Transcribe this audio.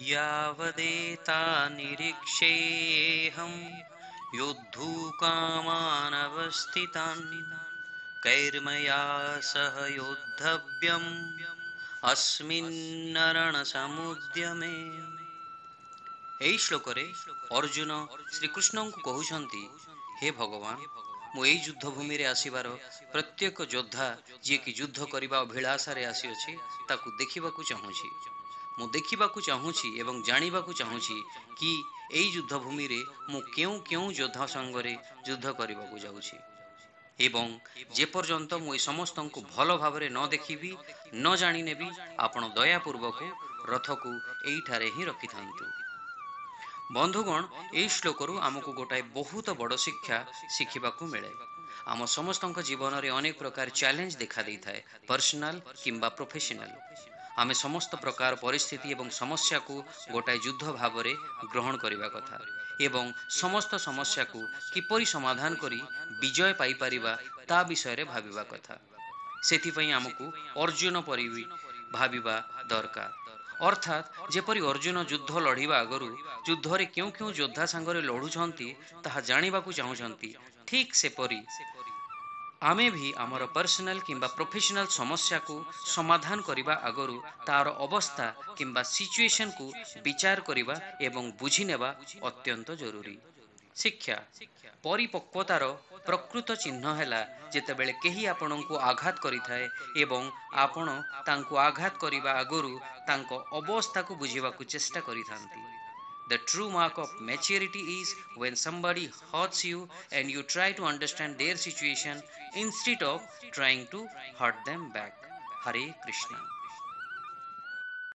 यावदेता निरीक्षेऽहं योद्धुकामानवस्थितान् कैर्मया सह योद्धव्यम् अस्मिन्नरणसमुद्यमे। ଏହି ଶ୍ଲୋକରେ ଅର୍ଜୁନ ଶ୍ରୀକୃଷ୍ଣଙ୍କୁ କହୁଛନ୍ତି, ହେ ଭଗବାନ, ମୁଁ ଏହି ଯୁଦ୍ଧ ଭୂମିରେ ଆସିବାର ପ୍ରତ୍ୟେକ ଯୋଦ୍ଧା ଯିଏକି ଯୁଦ୍ଧ କରିବା ଅଭିଳାଷାରେ ଆସିଅଛି ତାକୁ ଦେଖିବାକୁ ଚାହୁଁଛି। ମୁଁ ଦେଖିବାକୁ ଚାହୁଁଛି ଏବଂ ଜାଣିବାକୁ ଚାହୁଁଛି କି ଏହି ଯୁଦ୍ଧ ଭୂମିରେ ମୁଁ କେଉଁ କେଉଁ ଯୋଦ୍ଧା ସାଙ୍ଗରେ ଯୁଦ୍ଧ କରିବାକୁ ଯାଉଛି। ଏବଂ ଯେପର୍ଯ୍ୟନ୍ତ ମୁଁ ଏ ସମସ୍ତଙ୍କୁ ଭଲ ଭାବରେ ନ ଦେଖିବି, ନ ଜାଣିନେବି, ଆପଣ ଦୟାପୂର୍ବକ ରଥକୁ ଏଇଠାରେ ହିଁ ରଖିଥାନ୍ତୁ। ବନ୍ଧୁଗଣ, ଏହି ଶ୍ଲୋକରୁ ଆମକୁ ଗୋଟାଏ ବହୁତ ବଡ଼ ଶିକ୍ଷା ଶିଖିବାକୁ ମିଳେ। ଆମ ସମସ୍ତଙ୍କ ଜୀବନରେ ଅନେକ ପ୍ରକାର ଚ୍ୟାଲେଞ୍ଜ ଦେଖା ଦେଇଥାଏ, ପର୍ସନାଲ କିମ୍ବା ପ୍ରୋଫେସନାଲ। ଆମେ ସମସ୍ତ ପ୍ରକାର ପରିସ୍ଥିତି ଏବଂ ସମସ୍ୟାକୁ ଗୋଟାଏ ଯୁଦ୍ଧ ଭାବରେ ଗ୍ରହଣ କରିବା କଥା ଏବଂ ସମସ୍ତ ସମସ୍ୟାକୁ କିପରି ସମାଧାନ କରି ବିଜୟ ପାଇପାରିବା ତା ବିଷୟରେ ଭାବିବା କଥା। ସେଥିପାଇଁ ଆମକୁ ଅର୍ଜୁନ ପରି ଭାବିବା ଦରକାର। ଅର୍ଥାତ୍ ଯେପରି ଅର୍ଜୁନ ଯୁଦ୍ଧ ଲଢ଼ିବା ଆଗରୁ ଯୁଦ୍ଧରେ କେଉଁ କେଉଁ ଯୋଦ୍ଧା ସାଙ୍ଗରେ ଲଢ଼ୁଛନ୍ତି ତାହା ଜାଣିବାକୁ ଚାହୁଁଛନ୍ତି, ଠିକ୍ ସେପରି ଆମେ ବି ଆମର ପର୍ସନାଲ କିମ୍ବା ପ୍ରୋଫେସନାଲ ସମସ୍ୟାକୁ ସମାଧାନ କରିବା ଆଗରୁ ତାର ଅବସ୍ଥା କିମ୍ବା ସିଚୁଏସନକୁ ବିଚାର କରିବା ଏବଂ ବୁଝିନେବା ଅତ୍ୟନ୍ତ ଜରୁରୀ। ଶିକ୍ଷା ପରିପକ୍ୱତାର ପ୍ରକୃତ ଚିହ୍ନ ହେଲା ଯେତେବେଳେ କେହି ଆପଣଙ୍କୁ ଆଘାତ କରିଥାଏ ଏବଂ ଆପଣ ତାଙ୍କୁ ଆଘାତ କରିବା ଆଗରୁ ତାଙ୍କ ଅବସ୍ଥାକୁ ବୁଝିବାକୁ ଚେଷ୍ଟା କରିଥାନ୍ତି। The true mark of maturity is when somebody hurts you and you try to understand their situation instead of trying to hurt them back. Hare Krishna.